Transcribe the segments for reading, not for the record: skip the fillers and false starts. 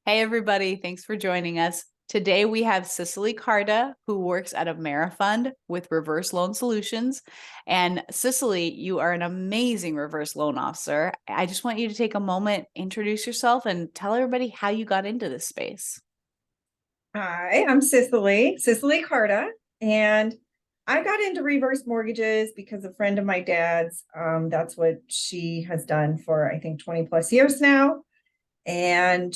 Hey, everybody. Thanks for joining us. Today we have Cicely Carda, who works at Amerifund with Reverse Loan Solutions. And Cicely, you are an amazing reverse loan officer. I just want you to take a moment, introduce yourself, and tell everybody how you got into this space. Hi, I'm Cicely Carda, and I got into reverse mortgages because a friend of my dad's, that's what she has done for, I think, 20 plus years now. And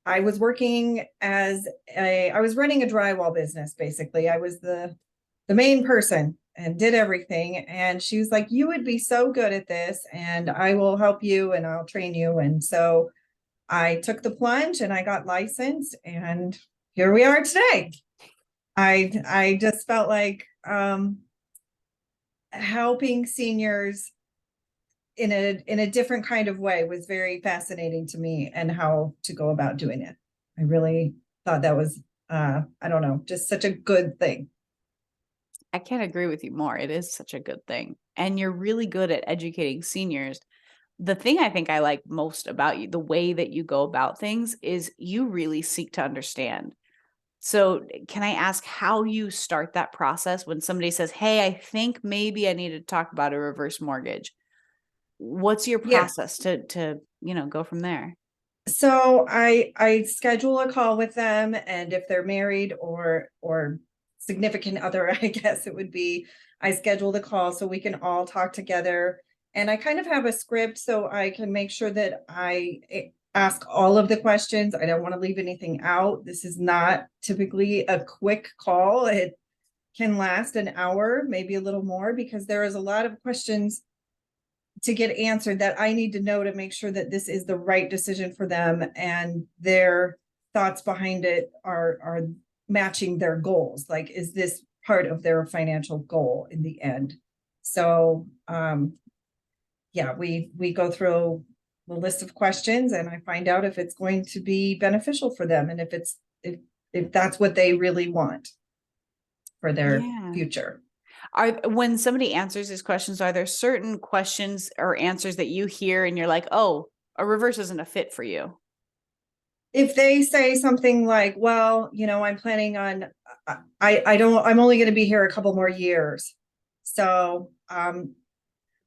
I was working I was running a drywall business, basically. I was the main person and did everything. And she was like, you would be so good at this, and I will help you and I'll train you. And so I took the plunge and I got licensed, and here we are today. I just felt like helping seniors in a different kind of way was very fascinating to me, and how to go about doing it. I really thought that was I don't know, just such a good thing. I can't agree with you more. It is such a good thing. And you're really good at educating seniors. The thing I think I like most about you, the way that you go about things, is you really seek to understand. So, can I ask how you start that process when somebody says, "Hey, I think maybe I need to talk about a reverse mortgage." What's your Yeah. process to go from there? So I schedule a call with them, and if they're married or significant other, I guess it would be, I schedule the call so we can all talk together. And I kind of have a script so I can make sure that I ask all of the questions. I don't want to leave anything out. This is not typically a quick call. It can last an hour, maybe a little more, because there is a lot of questions to get answered that I need to know to make sure that this is the right decision for them, and their thoughts behind it are matching their goals. Like, is this part of their financial goal in the end? So yeah, we go through the list of questions, and I find out if it's going to be beneficial for them, and if that's what they really want for their Yeah. future. When somebody answers these questions, are there certain questions or answers that you hear and you're like, "Oh, a reverse isn't a fit for you?" If they say something like, well, I'm planning on, I don't, I'm only going to be here a couple more years. So I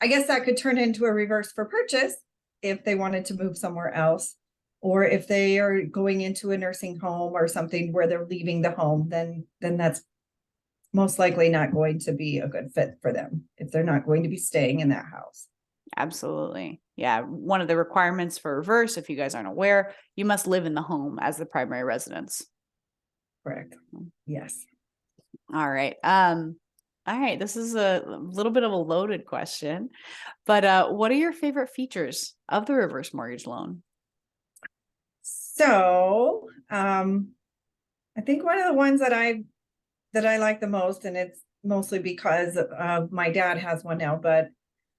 guess that could turn into a reverse for purchase if they wanted to move somewhere else, or if they are going into a nursing home or something where they're leaving the home, then that's most likely not going to be a good fit for them if they're not going to be staying in that house. Absolutely. Yeah. One of the requirements for reverse, if you guys aren't aware, you must live in the home as the primary residence. Correct. Yes. All right. All right. This is a little bit of a loaded question, but what are your favorite features of the reverse mortgage loan? So I think one of the ones that I like the most, and it's mostly because of my dad has one now, but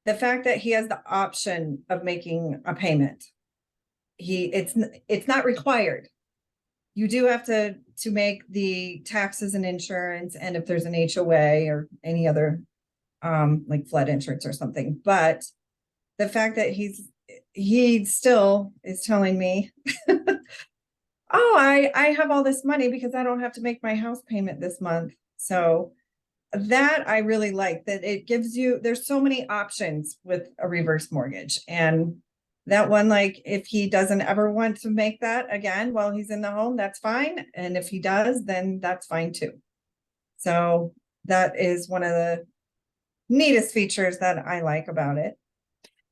the fact that he has the option of making a payment. It's not required. You do have to make the taxes and insurance, and if there's an HOA or any other like flood insurance or something. But the fact that he still is telling me, oh, I have all this money because I don't have to make my house payment this month. So that I really like, that it gives you, there's so many options with a reverse mortgage. And that one, like, if he doesn't ever want to make that again while he's in the home, that's fine. And if he does, then that's fine too. So that is one of the neatest features that I like about it.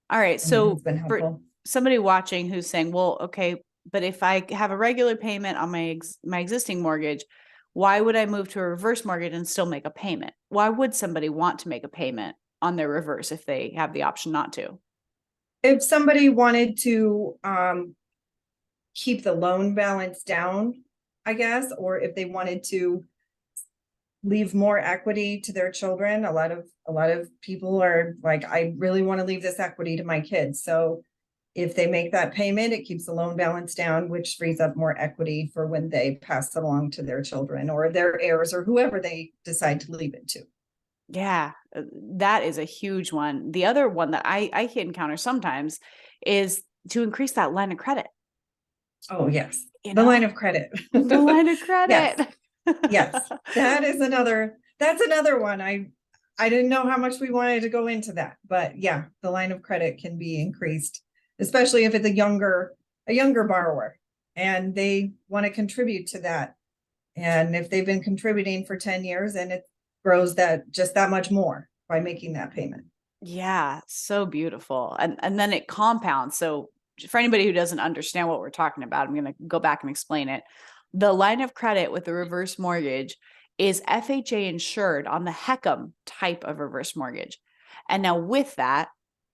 All right. And it So has been for helpful. somebody watching who's saying, "Well, okay, but if I have a regular payment on my existing mortgage, why would I move to a reverse mortgage and still make a payment? Why would somebody want to make a payment on their reverse if they have the option not to?" If somebody wanted to keep the loan balance down, I guess, or if they wanted to leave more equity to their children. A lot of people are like, I really want to leave this equity to my kids. So if they make that payment, it keeps the loan balance down, which frees up more equity for when they pass it along to their children or their heirs or whoever they decide to leave it to. Yeah, that is a huge one. The other one that I encounter sometimes is to increase that line of credit. Oh, yes. you The line know, of credit. the line of Yes. credit. Yes. That's another one. I didn't know how much we wanted to go into that, but yeah, the line of credit can be increased, especially if it's a younger borrower and they want to contribute to that. And if they've been contributing for 10 years and it grows that just that much more by making that payment. Yeah, so beautiful. And then it compounds. So for anybody who doesn't understand what we're talking about, I'm going to go back and explain it. The line of credit with the reverse mortgage is FHA insured on the HECM type of reverse mortgage. And now with that,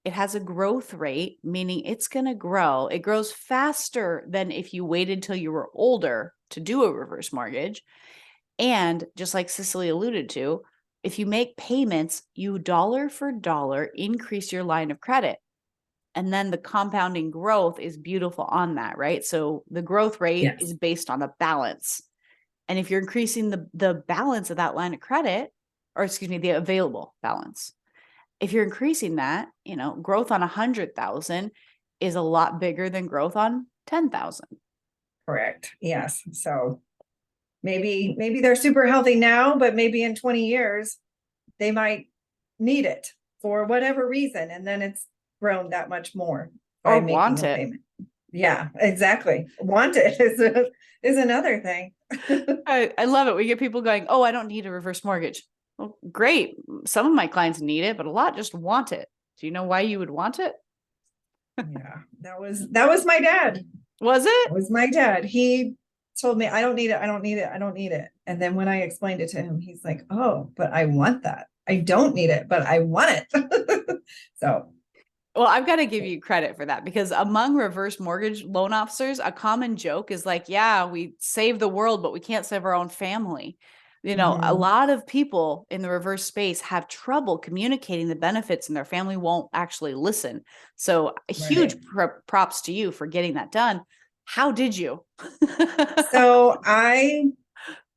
it has a growth rate, meaning it's going to grow. It grows faster than if you waited till you were older to do a reverse mortgage. And just like Cicely alluded to, if you make payments, you dollar for dollar increase your line of credit. And then the compounding growth is beautiful on that, right? So the growth rate Yes. is based on the balance. And if you're increasing the balance of that line of credit, or excuse me, the available balance, if you're increasing that, growth on 100,000 is a lot bigger than growth on 10,000. Correct. Yes. So maybe they're super healthy now, but maybe in 20 years they might need it for whatever reason. And then it's grown that much more by Or making want a it. payment. Yeah, exactly. Want it is another thing. I love it. We get people going, oh, I don't need a reverse mortgage. Well, great. Some of my clients need it, but a lot just want it. Do you know why you would want it? Yeah, that was my dad. Was That it? was my dad. He told me, I don't need it, I don't need it, I don't need it. And then when I explained it to him, he's like, oh, but I want that. I don't need it, but I want it. So Well, I've got to give you credit for that because among reverse mortgage loan officers, a common joke is like, yeah, we save the world, but we can't save our own family. A mhm, lot of people in the reverse space have trouble communicating the benefits and their family won't actually listen. So, huge right. props to you for getting that done. How did you? So I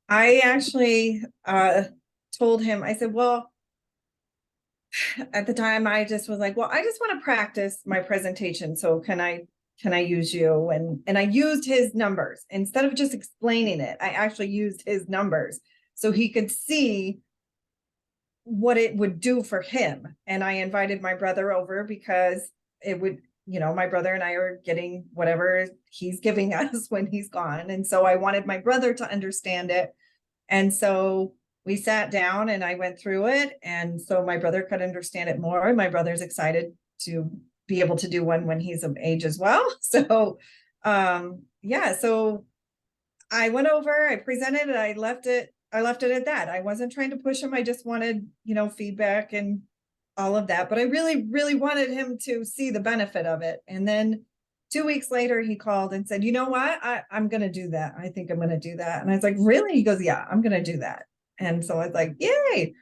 actually told him, I said, well, at the time I just was like, well, I just want to practice my presentation. So can I use you? And I used his numbers instead of just explaining it. I actually used his numbers so he could see what it would do for him. And I invited my brother over because it would, my brother and I are getting whatever he's giving us when he's gone. And so I wanted my brother to understand it. And so we sat down and I went through it. And so my brother could understand it more. My brother's excited to be able to do one when he's of age as well. So yeah, so I went over, I presented it, I left it at that. I wasn't trying to push him. I just wanted, feedback and all of that. But I really, really wanted him to see the benefit of it. And then 2 weeks later, he called and said, you know what? I'm going to do that. I think I'm going to do that. And I was like, really? He goes, yeah, I'm going to do that. And so I was like, yay.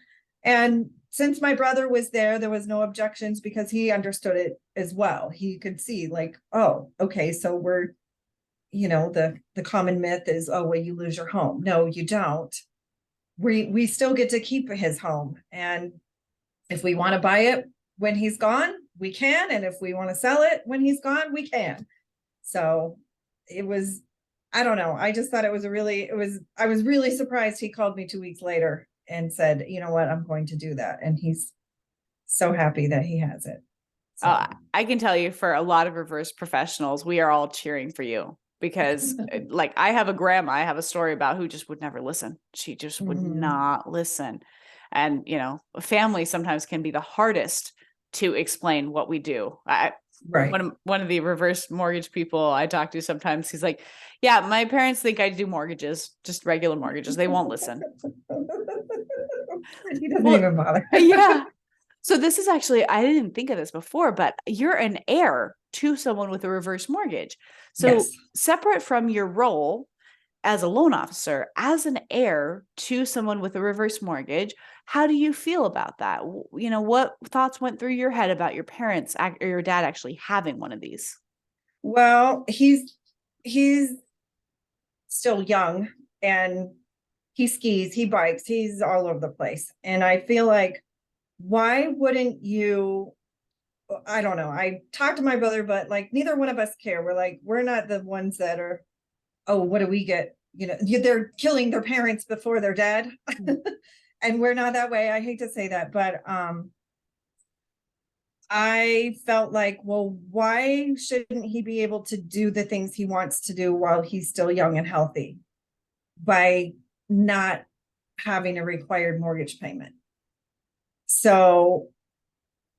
And since my brother was there was no objections because he understood it as well. He could see like, oh, okay, so we're, the common myth is, oh, well, you lose your home. No, you don't. We still get to keep his home. And if we want to buy it when he's gone, we can. And if we want to sell it when he's gone, we can. So it was, I don't know. I just thought I was really surprised he called me 2 weeks later and said, you know what, I'm going to do that. And he's so happy that he has it. So, I can tell you for a lot of reverse professionals, we are all cheering for you because, like, I have a grandma, I have a story about who just would never listen. She just would mhm, not listen. And, family sometimes can be the hardest to explain what we do. right. One of the reverse mortgage people I talk to sometimes, he's like, yeah, my parents think I do mortgages, just regular mortgages. They won't listen. He doesn't Well, even bother. yeah. So this is actually, I didn't think of this before, but you're an heir to someone with a reverse mortgage. So Yes. separate from your role as a loan officer, as an heir to someone with a reverse mortgage, how do you feel about that? What thoughts went through your head about your parents or your dad actually having one of these? Well, he's still young and he skis, he bikes, he's all over the place. And I feel like, why wouldn't you I don't know. I talked to my brother, but like neither one of us care. We're like, we're not the ones that are, oh, what do we get? They're killing their parents before they're dead. And we're not that way. I hate to say that, but I felt like, well, why shouldn't he be able to do the things he wants to do while he's still young and healthy by not having a required mortgage payment? So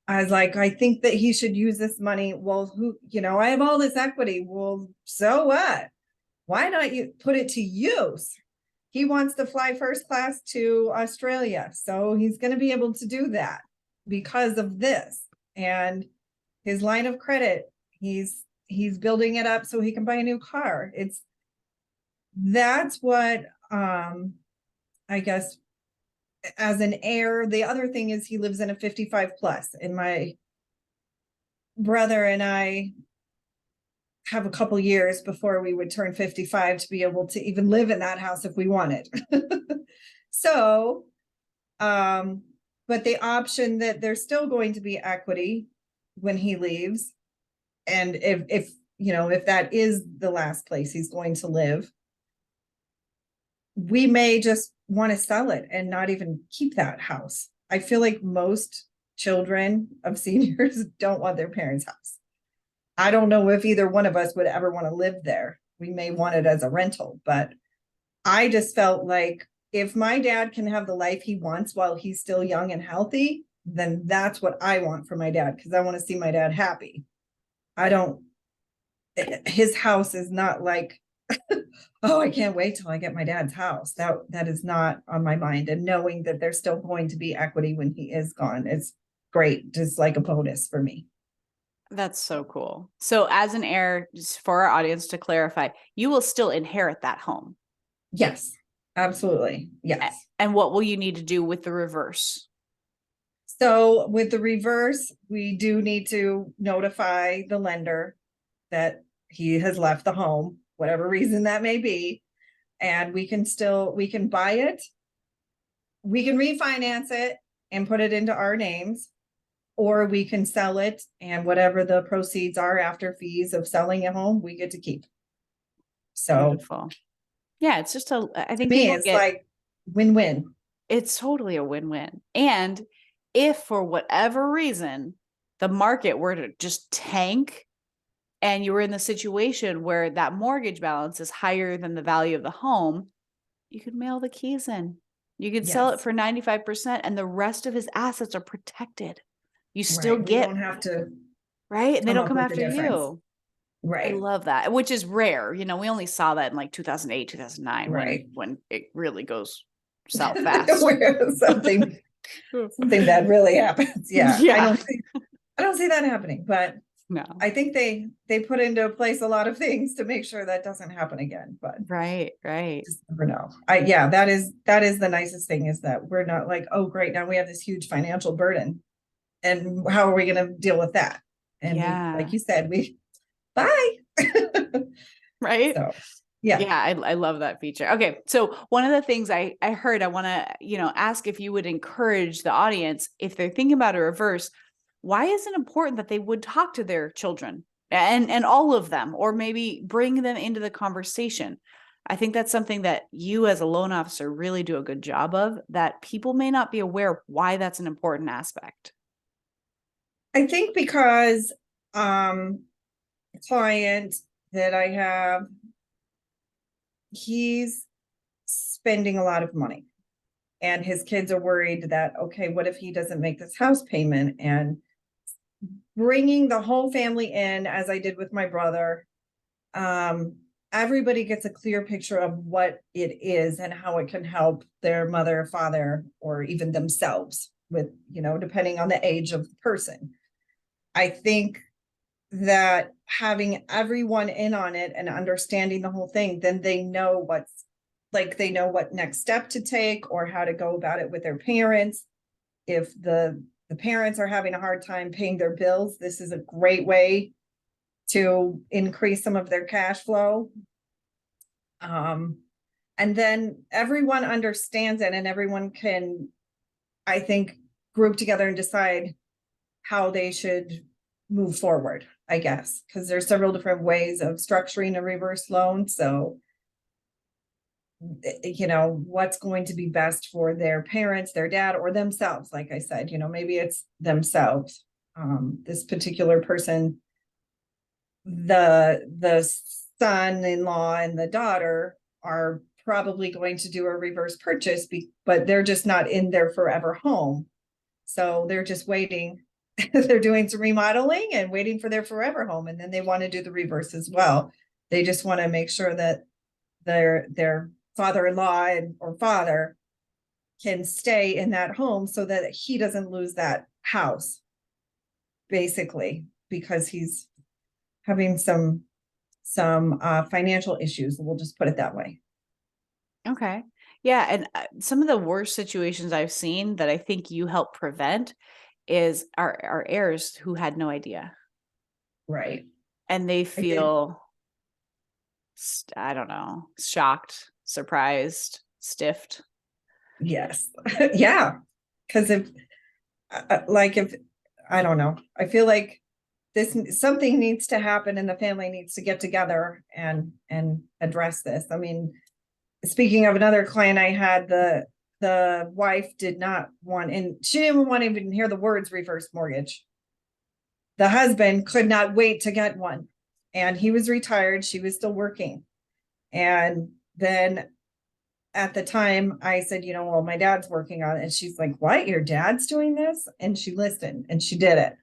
I was like, I think that he should use this money. Well, I have all this equity. Well, so what? Why not you put it to use? He wants to fly first class to Australia. So he's going to be able to do that because of this. And his line of credit, he's building it up so he can buy a new car. That's what I guess as an heir. The other thing is he lives in a 55 plus, and my brother and I have a couple years before we would turn 55 to be able to even live in that house if we wanted. So, but the option that there's still going to be equity when he leaves, and if that is the last place he's going to live, we may just want to sell it and not even keep that house. I feel like most children of seniors don't want their parents' house. I don't know if either one of us would ever want to live there. We may want it as a rental, but I just felt like if my dad can have the life he wants while he's still young and healthy, then that's what I want for my dad, because I want to see my dad happy. His house is not like, oh, I can't wait till I get my dad's house. That is not on my mind. And knowing that there's still going to be equity when he is gone is great, just like a bonus for me. That's so cool. So as an heir, just for our audience to clarify, you will still inherit that home. Yes, absolutely. Yes. And what will you need to do with the reverse? So with the reverse, we do need to notify the lender that he has left the home, whatever reason that may be. And we can buy it. We can refinance it and put it into our names, or we can sell it, and whatever the proceeds are after fees of selling a home, we get to keep. So beautiful. Yeah, it's just I think to me, it's like win-win. It's totally a win-win. And if for whatever reason the market were to just tank and you were in the situation where that mortgage balance is higher than the value of the home, you could mail the keys in. You could sell it for 95% and the rest of his assets are protected. You still We get, don't have to, right? And they don't come the after you. I Right. love that, which is rare. We only saw that in like 2008, 2009, Right. when it really goes south fast. something that really happens. Yeah. Yeah. I don't see that happening, but No. I think they put into place a lot of things to make sure that doesn't happen again. But right. just never know. That is the nicest thing, is that we're not like, oh great, now we have this huge financial burden, and how are we going to deal with that? And like you said, bye. Right. So yeah. I love that feature. Okay. So one of the things I heard, I want to, ask if you would encourage the audience, if they're thinking about a reverse, why is it important that they would talk to their children and all of them, or maybe bring them into the conversation? I think that's something that you as a loan officer really do a good job of, that people may not be aware of why that's an important aspect. I think because a client that I have, he's spending a lot of money, and his kids are worried that, okay, what if he doesn't make this house payment? And bringing the whole family in, as I did with my brother, everybody gets a clear picture of what it is and how it can help their mother, father, or even themselves, with, depending on the age of the person. I think that having everyone in on it and understanding the whole thing, then they know what next step to take or how to go about it with their parents. If the parents are having a hard time paying their bills, this is a great way to increase some of their cash flow. And then everyone understands it, and everyone can, I think, group together and decide how they should move forward, I guess, because there's several different ways of structuring a reverse loan. So, what's going to be best for their parents, their dad, or themselves. Like I said, maybe it's themselves. This particular person, the son-in-law and the daughter are probably going to do a reverse purchase, but they're just not in their forever home. So they're just waiting. They're doing some remodeling and waiting for their forever home. And then they want to do the reverse as well. They just want to make sure that their father-in-law or father can stay in that home so that he doesn't lose that house, basically, because he's having some financial issues. We'll just put it that way. Okay. Yeah, and some of the worst situations I've seen that I think you help prevent is our heirs who had no idea, Right. and they I did. feel I don't know, shocked, surprised, stiffed. Yes. Yeah. Because if I don't know, I feel like something needs to happen and the family needs to get together and address this. I mean, speaking of another client I had, the wife did not want, and she didn't want to even hear the words reverse mortgage. The husband could not wait to get one, and he was retired. She was still working. And then at the time I said, well, my dad's working on it. And she's like, what? Your dad's doing this? And she listened and she did it.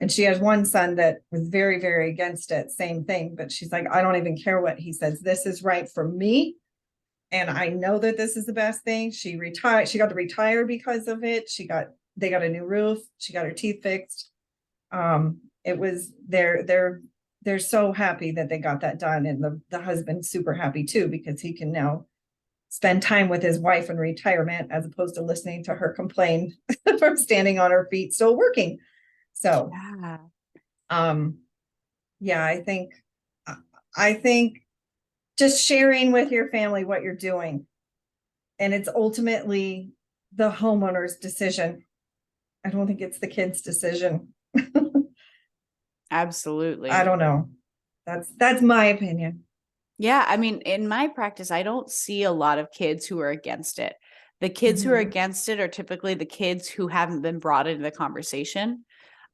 And she has one son that was very, very against it. Same thing. But she's like, I don't even care what he says. This is right for me. And I know that this is the best thing. She retired. She got to retire because of it. They got a new roof. She got her teeth fixed. It was they're so happy that they got that done. And the husband's super happy too, because he can now spend time with his wife in retirement as opposed to listening to her complain from standing on her feet, still working. So, Yeah. Yeah, I think just sharing with your family what you're doing, and it's ultimately the homeowner's decision. I don't think it's the kid's decision. I Absolutely. don't know. That's my opinion. Yeah, I mean, in my practice, I don't see a lot of kids who are against it. The kids who are Mhm. against it are typically the kids who haven't been brought into the conversation.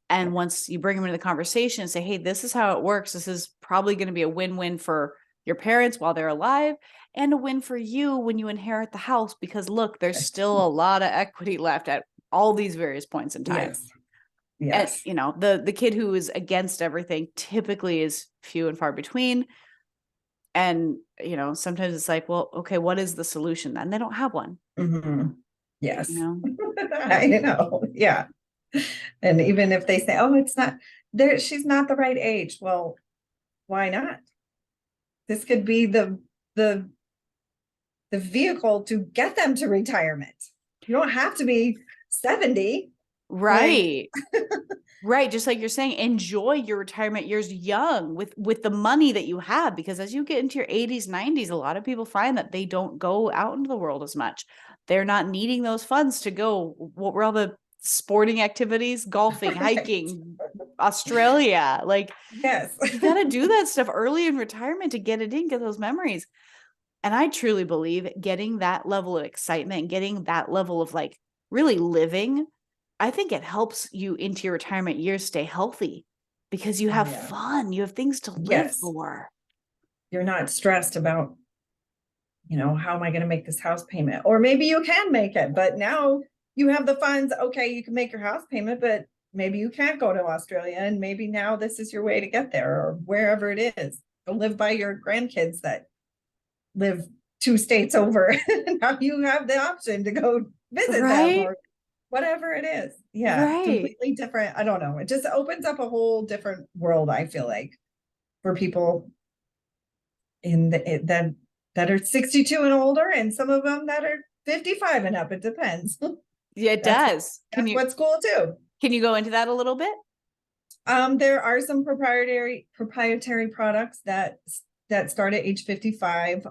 And once you bring them into the conversation and say, hey, this is how it works, this is probably going to be a win-win for your parents while they're alive and a win for you when you inherit the house, because look, there's still a lot of equity left at all these various points in time. Yes. And Yes. the kid who is against everything typically is few and far between. And sometimes it's like, well, okay, what is the solution then? They don't have one. Mhm. you Yes. know I know. Yeah. And even if they say, oh, it's not there, she's not the right age. Well, why not? This could be the the vehicle to get them to retirement. You don't have to be 70. Like, right. Right, just like you're saying, enjoy your retirement years young with the money that you have, because as you get into your 80s, 90s, a lot of people find that they don't go out into the world as much. They're not needing those funds to go. What were all the sporting activities? Golfing, right. hiking, Australia. Like, Yes. you got to do that stuff early in retirement to get it in, get those memories. And I truly believe getting that level of excitement, getting that level of like really living, I think it helps you into your retirement years stay healthy because you Oh have yeah. fun, you have things to live Yes. for. You're not stressed about, how am I going to make this house payment? Or maybe you can make it, but now you have the funds. Okay, you can make your house payment, but maybe you can't go to Australia. And maybe now this is your way to get there, or wherever it is. Go live by your grandkids that live 2 states over. Now you have the option to go visit them Right? or whatever it is. Yeah, Right. completely different. I don't know. It just opens up a whole different world, I feel like, for people that are 62 and older, and some of them that are 55 and up. It depends. Yeah, it that's does. that's what's cool too. Can you go into that a little bit? There are some proprietary products that start at age 55.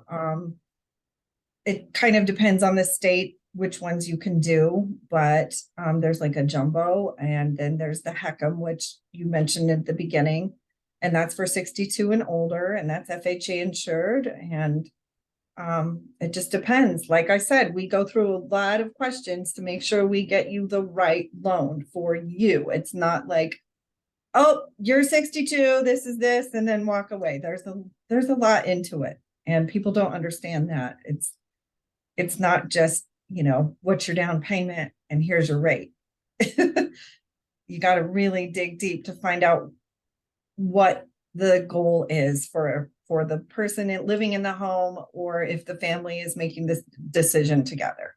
It kind of depends on the state. which ones you can do, but there's like a jumbo, and then there's the Heckham, which you mentioned at the beginning, and that's for 62 and older, and that's FHA insured. And it just depends. Like I said, we go through a lot of questions to make sure we get you the right loan for you. It's not like, oh, you're 62, this is this, and then walk away. There's a lot into it, and people don't understand that. It's not just, what's your down payment and here's your rate. You got to really dig deep to find out what the goal is for the person living in the home, or if the family is making this decision together,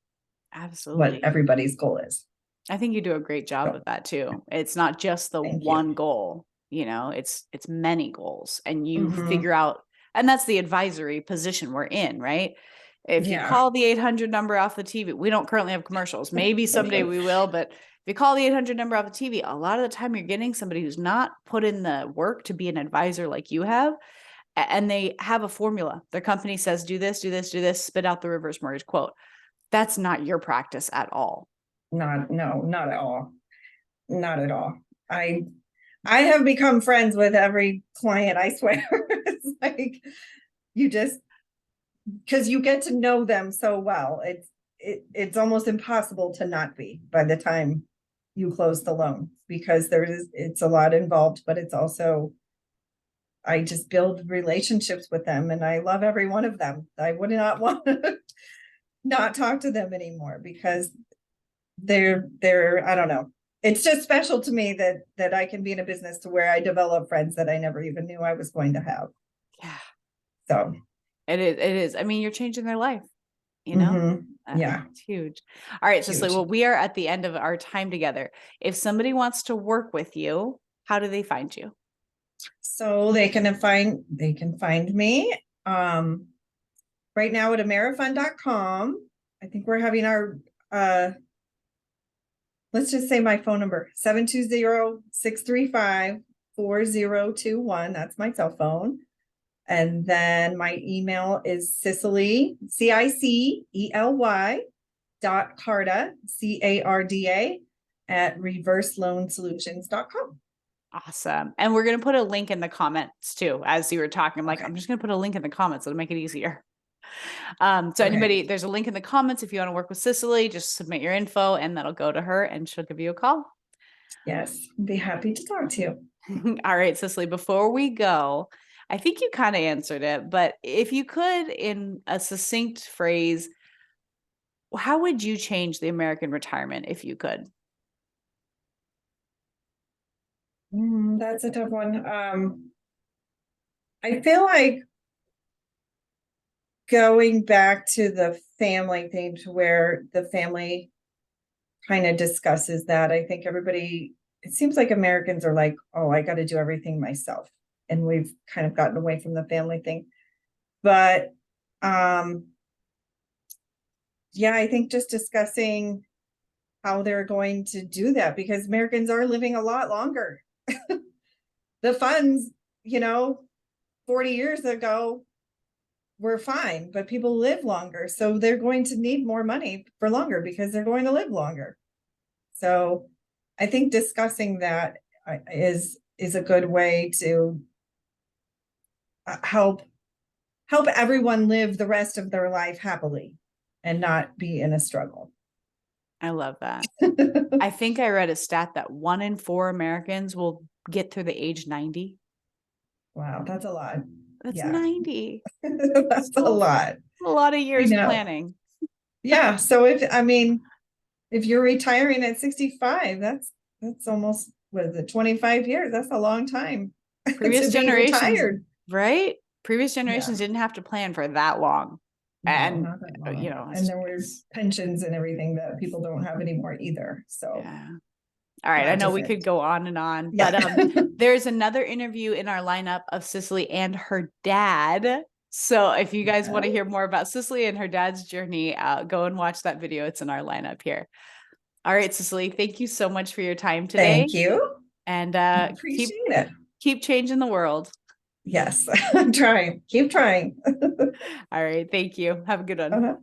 what Absolutely. everybody's goal is. I think you do a great job So, with that too. It's not just the thank you. one goal, it's many goals, and you Mhm. figure out, and that's the advisory position we're in, right? If you Yeah. call the 800 number off the TV, we don't currently have commercials. Maybe someday we will, but if you call the 800 number off the TV, a lot of the time you're getting somebody who's not put in the work to be an advisor like you have, and they have a formula. Their company says, do this, do this, do this, spit out the reverse mortgage quote. That's not your practice at all. No, not at all. Not at all. I have become friends with every client, I swear. It's like you just, because you get to know them so well. It's almost impossible to not be by the time you close the loan, because it's a lot involved, but it's also, I just build relationships with them, and I love every one of them. I would not want to not talk to them anymore, because they're I don't know. It's just special to me that I can be in a business to where I develop friends that I never even knew I was going to have. Yeah. So, It is. I mean, you're changing their life, you know? yeah, It's huge. All right, Cicely. huge. Well, we are at the end of our time together. If somebody wants to work with you, how do they find you? So they can find me right now at amerifund.com. I think we're having our let's just say my phone number, 720-635-4021. That's my cell phone. And then my email is Cicely, Cicely .Carda, Carda at reverseloansolutions.com. Awesome. And we're going to put a link in the comments too. As you were talking, I'm like, Okay. I'm just going to put a link in the comments. It'll make it easier. So Okay. anybody, there's a link in the comments. If you want to work with Cicely, just submit your info and that'll go to her and she'll give you a call. Yes. Be happy to talk to you. All right, Cicely, before we go, I think you kind of answered it, but if you could, in a succinct phrase, how would you change the American retirement if you could? That's a tough one. I feel like going back to the family thing, to where the family kind of discusses that. I think everybody, it seems like Americans are like, oh, I got to do everything myself. And we've kind of gotten away from the family thing. But yeah, I think just discussing how they're going to do that, because Americans are living a lot longer. The funds, 40 years ago were fine, but people live longer. So they're going to need more money for longer because they're going to live longer. So I think discussing that is a good way to help everyone live the rest of their life happily and not be in a struggle. I love that. I think I read a stat that 1 in 4 Americans will get through the age 90. Wow, that's a lot. That's Yeah. 90. That's a So lot. a lot of I years know. planning. Yeah. So if you're retiring at 65, that's almost, what is it, 25 years? That's a long time Previous to be generations, retired. right? Previous Yeah. generations didn't have to plan for that long. No, And, not that long. And it's, there were it's pensions and everything that people don't have anymore either. So yeah. All a right. I lot know we could different. go on and on, but Yeah. there's another interview in our lineup of Cicely and her dad. So if you guys want to hear more about Cicely and her dad's journey, go and watch that video. It's in our lineup here. All right, Cicely, thank you so much for your time today. Thank you. And keep Appreciate it. keep changing the world. Yes. I'm trying. Keep trying. All right, thank you. Have a good one. Uh-huh.